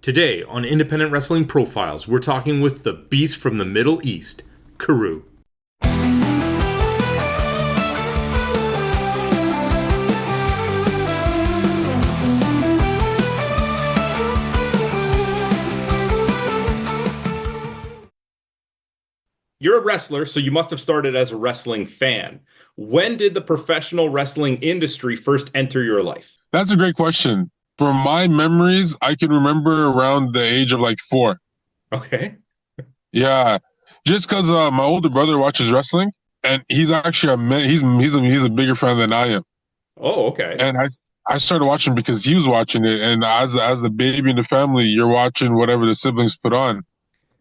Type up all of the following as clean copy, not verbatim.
Today on Independent Wrestling Profiles, we're talking with the Beast from the Middle East, Karou. You're a wrestler, so you must have started as a wrestling fan. When did the professional wrestling industry first enter your life? That's a great question. From my memories, I can remember around the age of like 4. Okay. Yeah, just because my older brother watches wrestling, and he's actually he's a bigger fan than I am. Oh, okay. And I started watching because he was watching it, and as the baby in the family, you're watching whatever the siblings put on.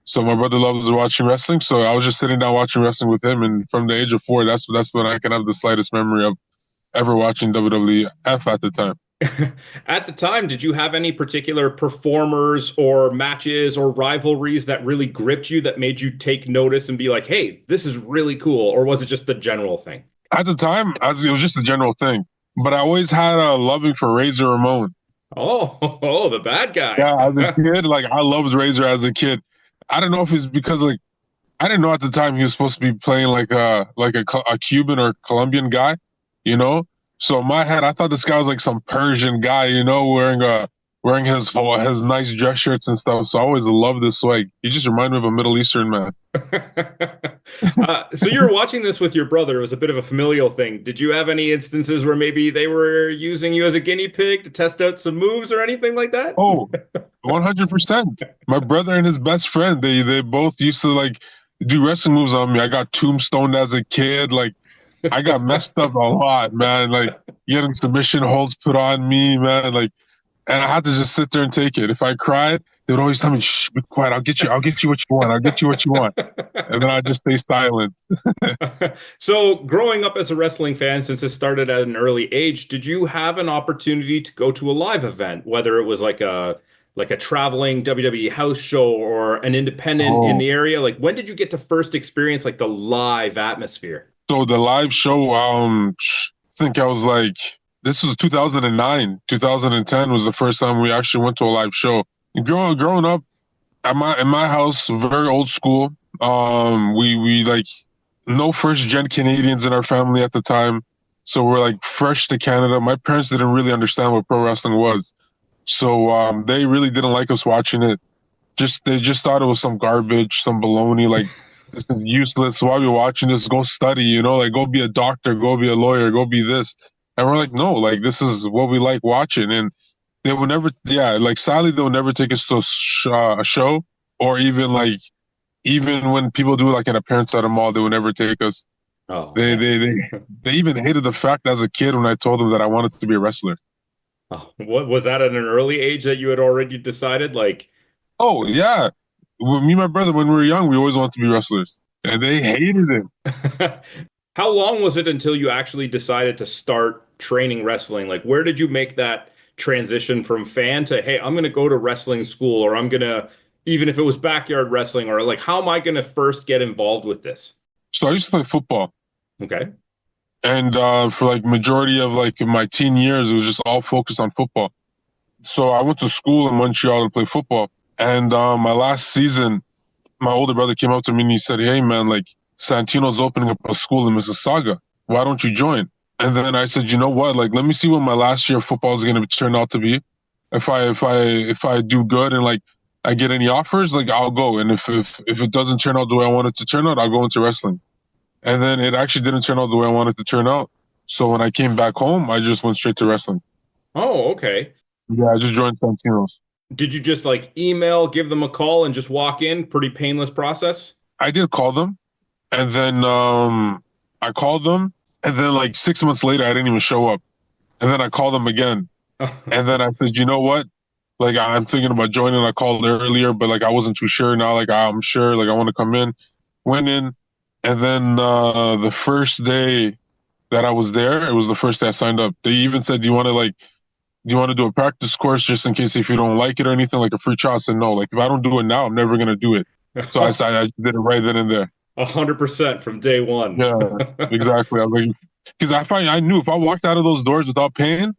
So my brother loves watching wrestling, so I was just sitting down watching wrestling with him, and from the age of 4, that's when I can have the slightest memory of ever watching WWF at the time. At the time, did you have any particular performers or matches or rivalries that really gripped you that made you take notice and be like, hey, this is really cool? Or was it just the general thing? At the time, it was just a general thing. But I always had a loving for Razor Ramon. Oh, oh, the bad guy. Yeah, as a kid, like I loved Razor as a kid. I don't know if it's because like I didn't know at the time he was supposed to be playing like a Cuban or Colombian guy, you know. So in my head, I thought this guy was like some Persian guy, you know, wearing his nice dress shirts and stuff. So I always loved this swag. He just reminded me of a Middle Eastern man. So you were watching this with your brother. It was a bit of a familial thing. Did you have any instances where maybe they were using you as a guinea pig to test out some moves or anything like that? Oh, 100%. My brother and his best friend, they both used to like do wrestling moves on me. I got tombstoned as a kid. Like I got messed up a lot, man. Like getting submission holds put on me, man. Like, and I had to just sit there and take it. If I cried, they would always tell me, "Shh, be quiet. I'll get you what you want. I'll get you what you want." And then I just stay silent. So, growing up as a wrestling fan, since it started at an early age, did you have an opportunity to go to a live event, whether it was like a traveling WWE house show or an independent in Oh, the area? Like, when did you get to first experience like the live atmosphere? so the live show, I think I was like, this was 2009, 2010 was the first time we actually went to a live show. Growing up in my house, very old school. We like no first gen Canadians in our family at the time. So we're like fresh to Canada. My parents didn't really understand what pro wrestling was. So they really didn't like us watching it. They just thought it was some garbage, some baloney, like this is useless. Why are we watching this? Go study, you know, like go be a doctor, go be a lawyer, go be this. And we're like, no, like this is what we like watching. And they would never, yeah, like sadly, they would never take us to a show, or even when people do like an appearance at a mall, they would never take us. Oh They man. they they they even hated the fact as a kid when I told them that I wanted to be a wrestler. Oh, what was that at an early age that you had already decided? Like, Oh yeah, me and my brother when we were young, we always wanted to be wrestlers, and they hated it. how long was it until you actually decided to start training wrestling? Like, where did you make that transition from fan to, hey, I'm going to go to wrestling school, or I'm going to, even if it was backyard wrestling, or like, how am I going to first get involved with this? So I used to play football, Okay. and for like majority of like my teen years, it was just all focused on football. So I went to school in Montreal to play football, and my last season, my older brother came up to me and he said, "Hey man, like Santino's opening up a school in Mississauga. Why don't you join?" And then I said, "You know what? Like, let me see what my last year of football is going to turn out to be. If I do good and like I get any offers, like I'll go. And if it doesn't turn out the way I want it to turn out, I'll go into wrestling." And then it actually didn't turn out the way I wanted to turn out. So when I came back home, I just went straight to wrestling. Oh, okay. Yeah, I just joined Santino's. Did you just like email, give them a call, and just walk in? Pretty painless process. I did call them, and then I called them, and then like 6 months later, I didn't even show up. And then I called them again, and then I said, "You know what? Like I'm thinking about joining. I called earlier, but like I wasn't too sure. Now like I'm sure. Like I want to come in." Went in, and then the first day that I was there, it was the first day I signed up. They even said, do you want to do a practice course just in case if you don't like it or anything, like a free trial?" I said, "No, like if I don't do it now, I'm never gonna do it." So I did it right then and there. 100% from day one. Yeah, exactly. I was like, because I knew if I walked out of those doors without paying,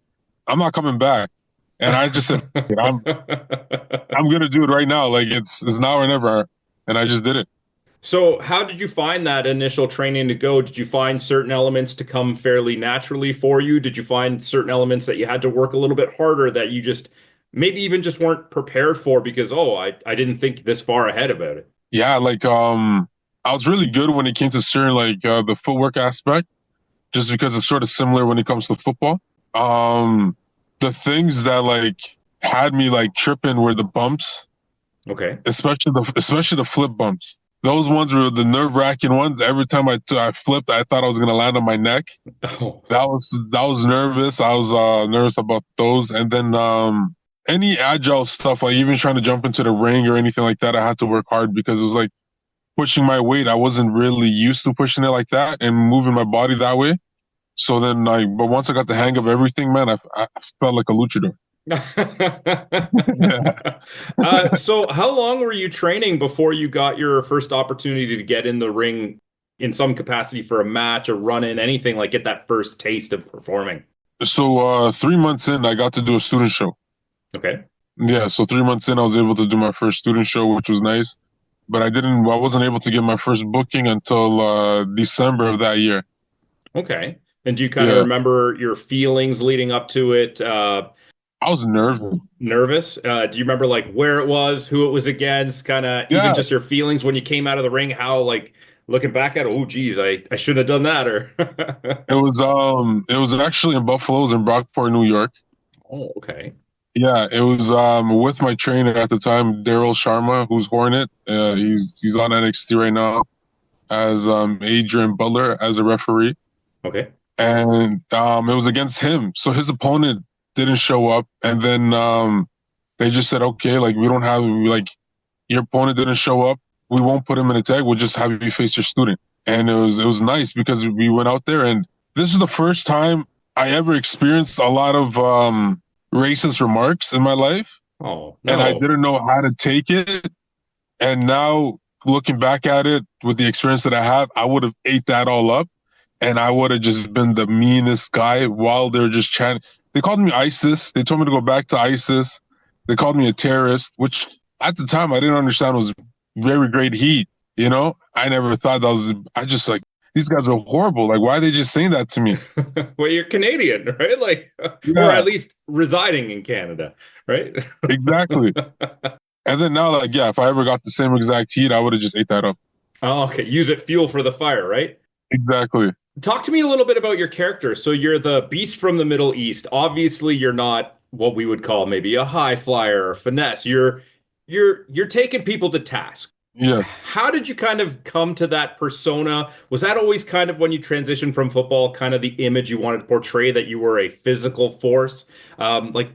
I'm not coming back. And I just said, "F it, I'm gonna do it right now. Like it's now or never." And I just did it. So, how did you find that initial training to go? Did you find certain elements to come fairly naturally for you? Did you find certain elements that you had to work a little bit harder that you just maybe even just weren't prepared for because, oh, I didn't think this far ahead about it? Yeah, like I was really good when it came to certain like the footwork aspect, just because it's sort of similar when it comes to football. Um, the things that like had me like tripping were the bumps, Okay. especially the flip bumps. Those ones were the nerve wracking ones. Every time I flipped, I thought I was gonna land on my neck. Oh, That was nervous. I was nervous about those, and then any agile stuff, like even trying to jump into the ring or anything like that, I had to work hard because it was like pushing my weight. I wasn't really used to pushing it like that and moving my body that way. So then, but once I got the hang of everything, man, I felt like a luchador. Yeah. So how long were you training before you got your first opportunity to get in the ring in some capacity for a match, a run-in, anything like get that first taste of performing? So 3 months in, I got to do a student show. Okay. Yeah, so 3 months in, I was able to do my first student show, which was nice. But I wasn't able to get my first booking until December of that year. Okay. And do you kind of Yeah, remember your feelings leading up to it? I was nervous. Nervous? Do you remember like where it was, who it was against, kind of even Yeah, just your feelings when you came out of the ring, how like looking back at it, oh geez, I shouldn't have done that or it was actually in Buffalo, it was in Brockport, New York. Oh, okay. Yeah, it was with my trainer at the time, Daryl Sharma, who's Hornet. He's on NXT right now as Adrian Butler as a referee, Okay. and it was against him. So his opponent didn't show up, and then they just said, okay, like we don't have like your opponent didn't show up, we won't put him in a tag. We'll just have you face your student. And it was nice because we went out there, and this is the first time I ever experienced a lot of racist remarks in my life, Oh, and I no. didn't know how to take it. And now looking back at it with the experience that I have, I would have ate that all up, and I would have just been the meanest guy while they're just chanting. They called me ISIS. They told me to go back to ISIS. They called me a terrorist, which at the time I didn't understand was very great heat. I never thought that was. I just like these guys are horrible. Like, why are they just saying that to me? Well, you're Canadian, right? Like, or Yeah, at least residing in Canada, right? exactly. And then now, like, yeah, if I ever got the same exact heat, I would have just ate that up. Oh, okay. Use it fuel for the fire, right? Exactly. Talk to me a little bit about your character. So you're the beast from the Middle East. Obviously, you're not what we would call maybe a high flyer or finesse. You're taking people to task. Yes. How did you kind of come to that persona? Was that always kind of when you transitioned from football, kind of the image you wanted to portray that you were a physical force? Like,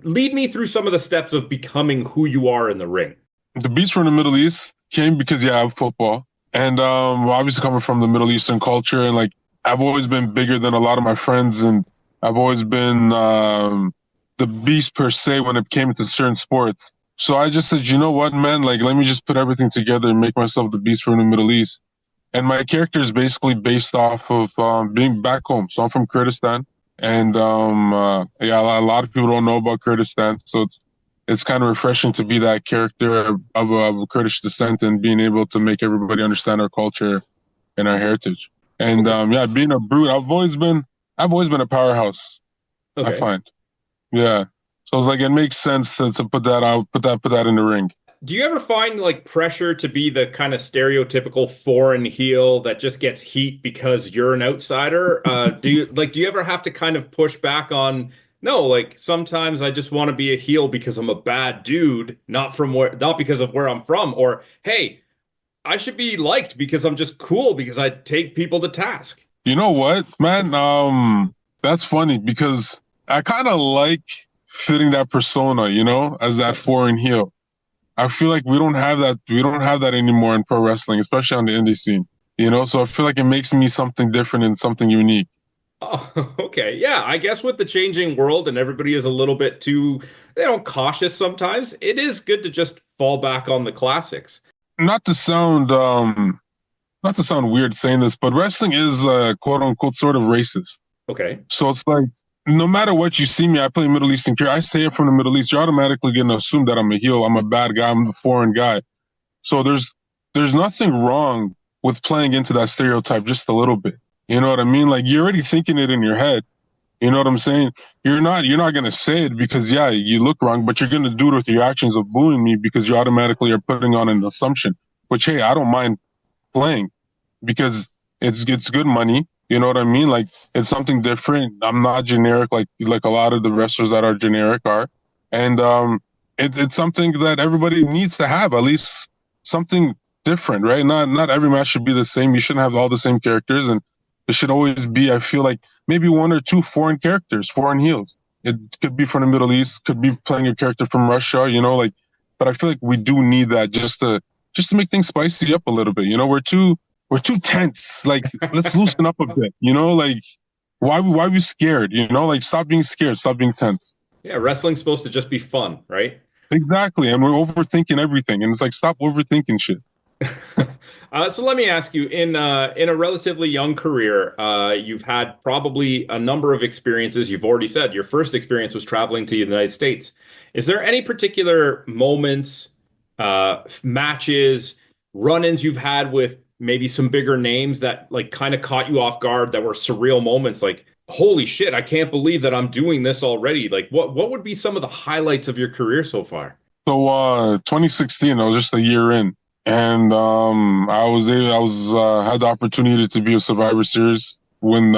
lead me through some of the steps of becoming who you are in the ring. The beast from the Middle East came because yeah, of football, and obviously coming from the Middle Eastern culture, and like I've always been bigger than a lot of my friends, and I've always been the beast per se when it came to certain sports. So I just said, you know what, man, like let me just put everything together and make myself the beast from the Middle East. And my character is basically based off of being back home. So I'm from Kurdistan, and yeah, a lot of people don't know about Kurdistan, so it's kind of refreshing to be that character of a Kurdish descent and being able to make everybody understand our culture and our heritage. And Okay. yeah, being a brute, I've always been a powerhouse. I Okay. find, yeah. So it's like it makes sense to put that out, put that in the ring. Do you ever find like pressure to be the kind of stereotypical foreign heel that just gets heat because you're an outsider? Do you ever have to kind of push back on, no, like sometimes I just want to be a heel because I'm a bad dude, not because of where I'm from, or hey, I should be liked because I'm just cool because I take people to task. You know what, man? That's funny because I kind of like fitting that persona, as that foreign heel. I feel like we don't have that. We don't have that anymore in pro wrestling, especially on the indie scene. So I feel like it makes me something different and something unique. Oh, okay. Yeah, I guess with the changing world and everybody is a little bit too, cautious sometimes, it is good to just fall back on the classics. Not to sound, not to sound weird saying this, but wrestling is quote unquote sort of racist. Okay. So it's like no matter what you see me, I play Middle Eastern character. I say it from the Middle East. You're automatically going to assume that I'm a heel. I'm a bad guy. I'm the foreign guy. So there's nothing wrong with playing into that stereotype just a little bit. You know what I mean? Like you're already thinking it in your head. You know what I'm saying? You're not gonna say it because yeah, you look wrong, but you're gonna do it with your actions of booing me because you automatically are putting on an assumption. Which hey, I don't mind playing because it's good money. You know what I mean? Like it's something different. I'm not generic like a lot of the wrestlers that are generic are, and it's something that everybody needs to have at least something different, right? Not every match should be the same. You shouldn't have all the same characters, and it should always be. I feel like maybe one or two foreign characters, foreign heels. It could be from the Middle East, could be playing a character from Russia. You know, like, but I feel like we do need that just to make things spicy up a little bit. You know, we're too tense. Like, let's loosen up a bit. You know, like why we scared? You know, like stop being scared, stop being tense. Yeah, wrestling's supposed to just be fun, right? Exactly. And we're overthinking everything. And it's like stop overthinking shit. So let me ask you, in a relatively young career, you've had probably a number of experiences. You've already said your first experience was traveling to the United States. Is there any particular moments, matches, run-ins you've had with maybe some bigger names that like kind of caught you off guard that were surreal moments? Like, holy shit, I can't believe that I'm doing this already. Like, what would be some of the highlights of your career so far? So 2016, I was just a year in. And I had the opportunity to be a Survivor Series when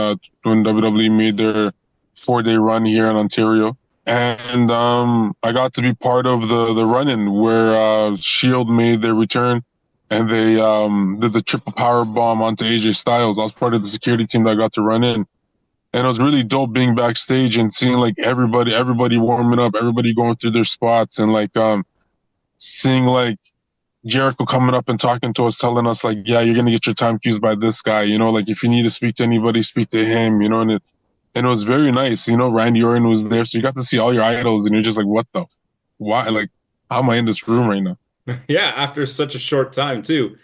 WWE made their 4 day run here in Ontario. And I got to be part of the run-in where Shield made their return and they did the triple power bomb onto AJ Styles. I was part of the security team that got to run in. And it was really dope being backstage and seeing like everybody warming up, everybody going through their spots and like seeing like Jericho coming up and talking to us, telling us like, yeah, you're gonna get your time cues by this guy. You know, like if you need to speak to anybody, speak to him. You know, and it was very nice. You know, Randy Orton was there, so you got to see all your idols, and you're just like, what the, why? Like, how am I in this room right now? Yeah, after such a short time too.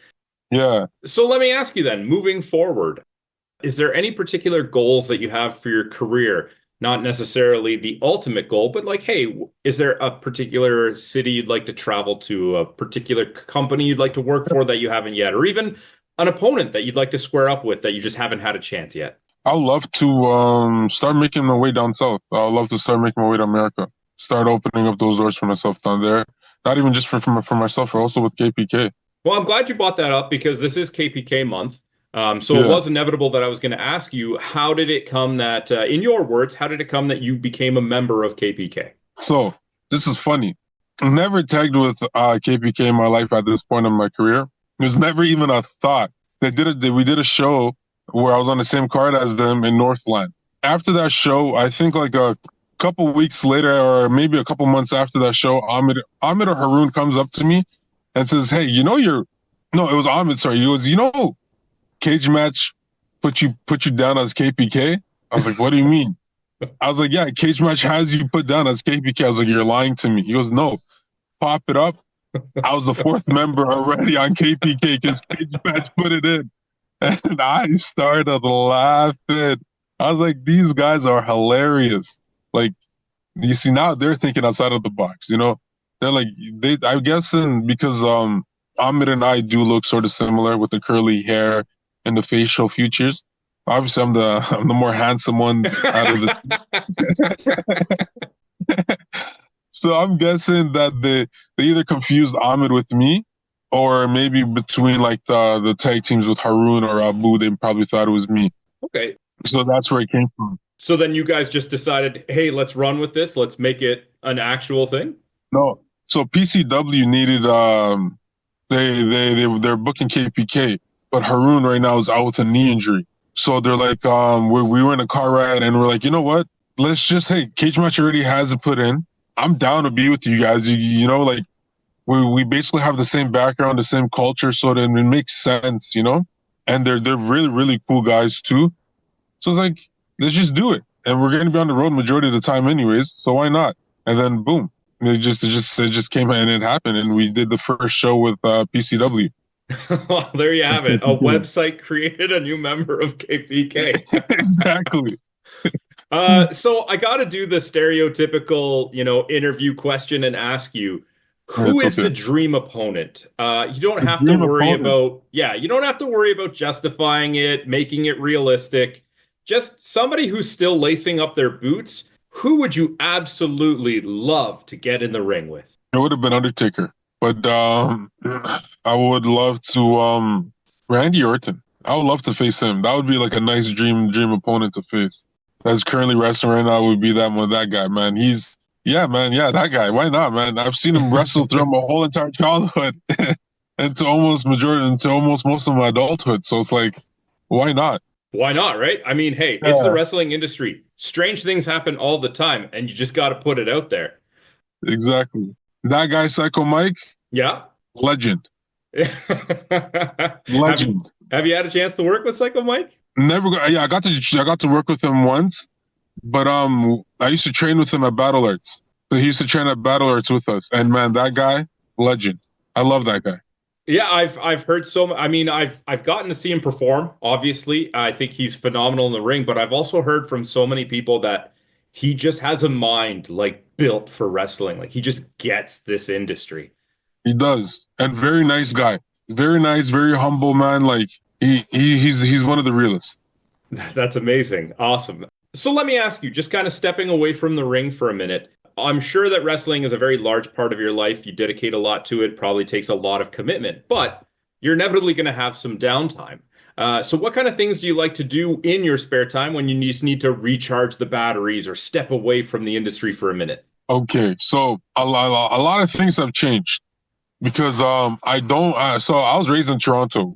Yeah. So let me ask you then, moving forward, is there any particular goals that you have for your career? Not necessarily the ultimate goal, but like, hey, is there a particular city you'd like to travel to, a particular company you'd like to work for that you haven't yet, or even an opponent that you'd like to square up with that you just haven't had a chance yet? I'd love to start making my way down south. I'd love to start making my way to America. Start opening up those doors for myself down there. Not even just for myself, but also with KPK. Well, I'm glad you brought that up because this is KPK month. So it Yeah. was inevitable that I was going to ask you, how did it come that, in your words, how did it come that you became a member of KPK? So this is funny. I've never tagged with KPK in my life at this point in my career. There's never even a thought. We did a show where I was on the same card as them in Northland. After that show, I think like a couple weeks later, or maybe a couple months after that show, Ahmed or Haroon comes up to me and says, "Hey, you know you're no, it was Ahmed. Sorry, he goes, you know, cage match put you down as KPK." I was like, "What do you mean?" I was like, "Yeah, cage match has you put down as KPK." I was like, "You're lying to me." He goes, "No, pop it up." I was the fourth member already on KPK because cage match put it in. And I started laughing. I was like, these guys are hilarious. Like, you see, now they're thinking outside of the box, you know? They're like, I'm guessing because Ahmed and I do look sort of similar with the curly hair and the facial features. Obviously, I'm the more handsome one out of the. So I'm guessing that they either confused Ahmed with me, or maybe between like the tag teams with Haroon or Abu, they probably thought it was me. Okay. So that's where it came from. So then you guys just decided, hey, let's run with this. Let's make it an actual thing. No, so PCW needed they're booking KPK, but Haroon right now is out with a knee injury. So they're like we were in a car ride and we're like, you know what? Let's just hey, cage match already has it put in. I'm down to be with you guys. You know, like we basically have the same background, the same culture, so then it makes sense, you know. And they're really really cool guys too. So it's like let's just do it, and we're gonna be on the road majority of the time anyways. So why not? And then boom, it just came and it happened, and we did the first show with PCW. Well, there you have it. A website created a new member of KPK. Exactly. So I got to do the stereotypical, interview question and ask you, who It's is the okay. dream opponent? You don't The have to dream worry opponent. about, yeah, you don't have to worry about justifying it, making it realistic. Just somebody who's still lacing up their boots. Who would you absolutely love to get in the ring with? It would have been Undertaker, but I would love to Randy Orton. I would love to face him. That would be like a nice dream opponent to face. That's currently wrestling right now would be that guy, man. He's yeah, man, yeah, that guy. Why not, man? I've seen him wrestle throughout my whole entire childhood and to almost majority into almost most of my adulthood. So it's like, why not? Why not, right? I mean, hey, it's the Yeah, wrestling industry. Strange things happen all the time, and you just got to put it out there. exactly. That guy, Psycho Mike, Yeah. legend, Have you legend. have you had a chance to work with Psycho Mike? Never got. Yeah, I got to work with him once, but I used to train with him at Battle Arts. So he used to train at Battle Arts with us, and man, that guy, legend. I love that guy. Yeah, I've heard I mean, I've gotten to see him perform, obviously. I think he's phenomenal in the ring, but I've also heard from so many people that he just has a mind like built for wrestling. Like he just gets this industry. He does, and very nice guy. Very nice, very humble man. Like he's one of the realest. That's amazing. Awesome. So let me ask you, just kind of stepping away from the ring for a minute. I'm sure that wrestling is a very large part of your life. You dedicate a lot to it, probably takes a lot of commitment, but you're inevitably going to have some downtime. So what kind of things do you like to do in your spare time when you just need to recharge the batteries or step away from the industry for a minute? Okay, so a lot of things have changed because I don't. So I was raised in Toronto.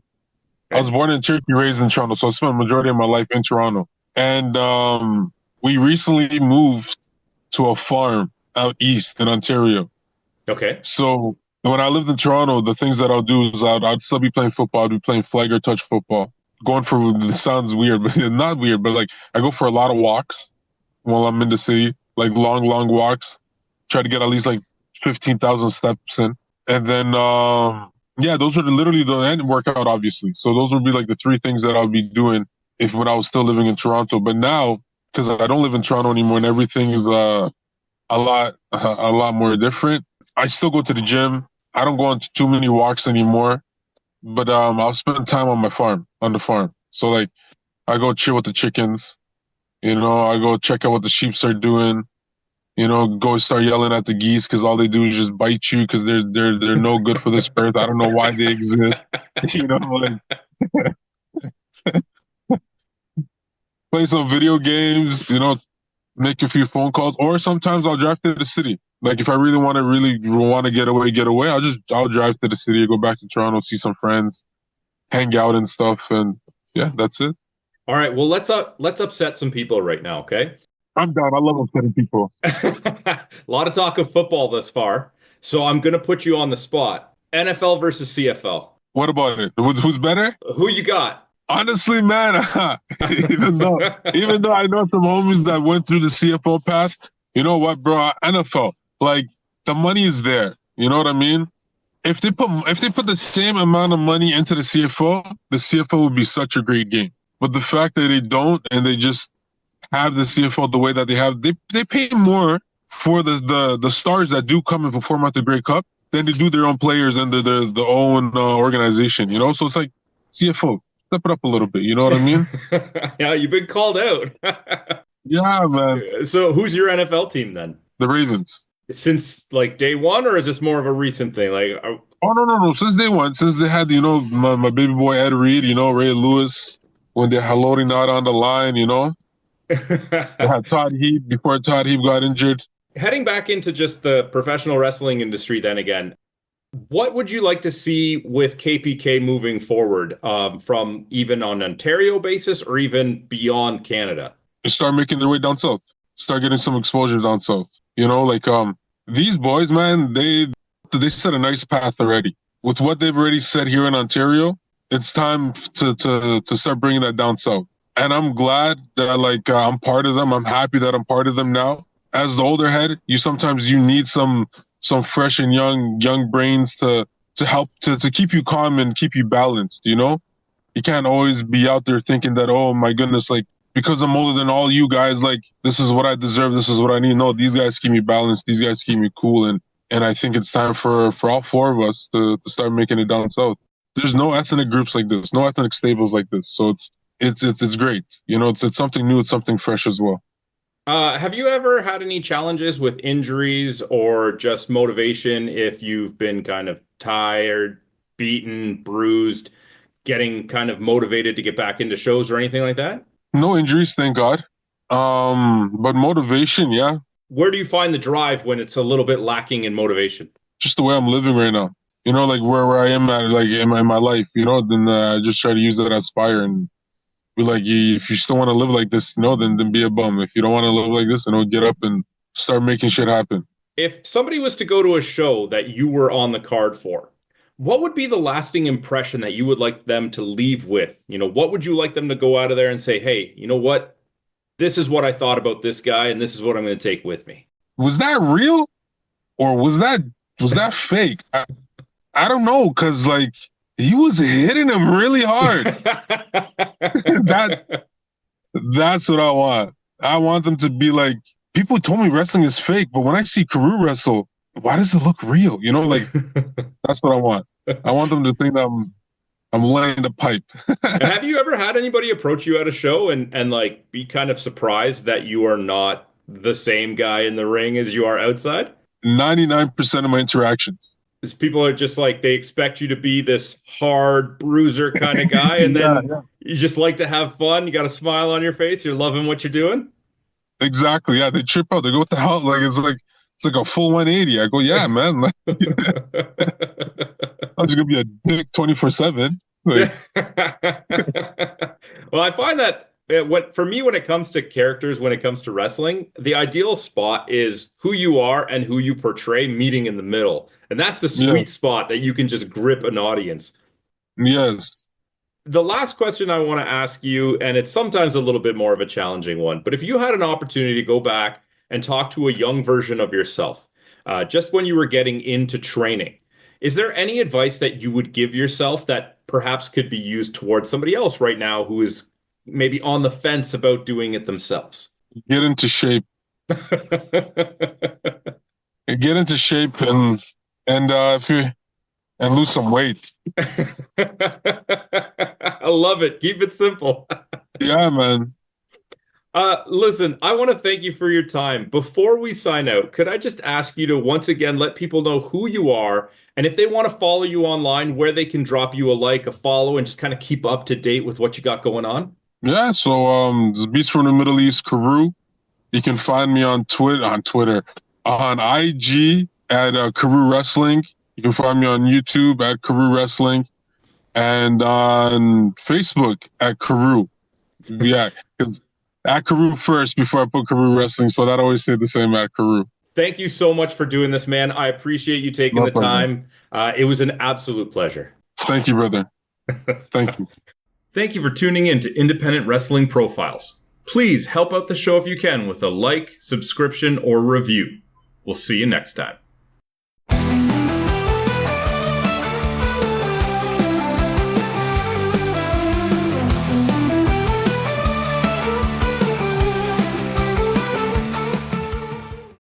I was Okay. born in Turkey, raised in Toronto. So I spent the majority of my life in Toronto, and we recently moved to a farm out east in Ontario. Okay. So when I lived in Toronto, the things that I'll do is I'd still be playing football. I'd be playing flag or touch football. Going for it sounds weird, but not weird. But like I go for a lot of walks while I'm in the city, like long walks. Try to get at least like 15,000 steps in, and then yeah, those are literally the and workout obviously. So those would be like the three things that I'll be doing if when I was still living in Toronto. But now because I don't live in Toronto anymore and everything is a lot more different. I still go to the gym. I don't go on too many walks anymore, but I'll spend time on my farm, on the farm. So like I go chill with the chickens, I go check out what the sheeps are doing, go start yelling at the geese because all they do is just bite you because they're no good for this earth. I don't know why they exist. Like play some video games, make a few phone calls, or sometimes I'll drive to the city. Like if I really want to get away, I'll drive to the city, go back to Toronto, see some friends, hang out and stuff, and yeah, that's it. All right. Well, let's upset some people right now, okay? I'm down. I love upsetting people. A lot of talk of football thus far. So I'm going to put you on the spot. NFL versus CFL. What about it? Who's better? Who you got? Honestly, man, even though I know some homies that went through the CFO path, you know what, bro? NFL, like the money is there. You know what I mean? If they put the same amount of money into the CFO would be such a great game. But the fact that they don't and they just have the CFO the way that they have, they pay more for the stars that do come and perform at the Great Cup than they do their own players and the own organization. So it's like CFO, step it up a little bit. You know what I mean? Yeah, you've been called out. Yeah, man. So who's your NFL team then? The Ravens. Since like day one, or is this more of a recent thing? Like, Oh no. Since day one, since they had my baby boy Ed Reed, Ray Lewis, when they're loading out on the line, they had Todd Heap before Todd Heap got injured. heading back into just the professional wrestling industry, then again, what would you like to see with KPK moving forward, from even on Ontario basis or even beyond Canada? Start making their way down south. Start getting some exposure down south. Like these boys, man, they set a nice path already. With what they've already set here in Ontario, it's time to start bringing that down south. And I'm glad that I'm part of them. I'm happy that I'm part of them now. As the older head, you need some fresh and young brains to help to keep you calm and keep you balanced. You can't always be out there thinking that, oh my goodness, like because I'm older than all you guys, like this is what I deserve, this is what I need. No, these guys keep me balanced, these guys keep me cool, and I think it's time for all four of us to start making it down south. There's no ethnic groups like this, no ethnic stables like this. So it's great. It's something new, it's something fresh as well. Have you ever had any challenges with injuries or just motivation if you've been kind of tired, beaten, bruised, getting kind of motivated to get back into shows or anything like that? No injuries, thank God. But motivation, yeah, Where do you find the drive when it's a little bit lacking in motivation? just the way I'm living right now. Like where I am at, like in my life. Then I just try to use that as fire and be like, if you still want to live like this, then be a bum. If you don't want to live like this, then get up and start making shit happen. If somebody was to go to a show that you were on the card for, what would be the lasting impression that you would like them to leave with? What would you like them to go out of there and say, hey, you know what? This is what I thought about this guy, and this is what I'm going to take with me. Was that real or was that fake? I don't know, cause like he was hitting him really hard. that that's what I want. I want them to be like, people told me wrestling is fake, but when I see Karou wrestle, why does it look real? Like that's what I want. I want them to think that I'm laying the pipe. Have you ever had anybody approach you at a show and like be kind of surprised that you are not the same guy in the ring as you are outside? 99% of my interactions. Because people are just like they expect you to be this hard bruiser kind of guy, and Yeah, then yeah. you just like to have fun. You got a smile on your face. You're loving what you're doing. Exactly. Yeah, they trip out. They go, what the hell? It's like a full 180. I go, yeah, man. Like, I'm just gonna be a dick 24/7. Like, Well, I find that for me, when it comes to characters, when it comes to wrestling, the ideal spot is who you are and who you portray meeting in the middle. And that's the yeah, sweet spot that you can just grip an audience. yes, The last question I want to ask you, and it's sometimes a little bit more of a challenging one, but if you had an opportunity to go back and talk to a young version of yourself, just when you were getting into training, is there any advice that you would give yourself that perhaps could be used towards somebody else right now who is maybe on the fence about doing it themselves? get into shape. Get into shape and if you and lose some weight. I love it. Keep it simple. Yeah, man. Listen, I want to thank you for your time. Before we sign out, could I just ask you to once again let people know who you are and if they want to follow you online, where they can drop you a like, a follow, and just kind of keep up to date with what you got going on? Yeah, so the Beast from the Middle East, Karou. You can find me on Twitter, on IG at Karou Wrestling. You can find me on YouTube at Karou Wrestling and on Facebook at Karou. Yeah, because at Karou first before I put Karou Wrestling, so that always stayed the same at Karou. Thank you so much for doing this, man. I appreciate you taking No the problem. time. It was an absolute pleasure. Thank you, brother. Thank you. Thank you for tuning in to Independent Wrestling Profiles. Please help out the show if you can with a like, subscription, or review. We'll see you next time.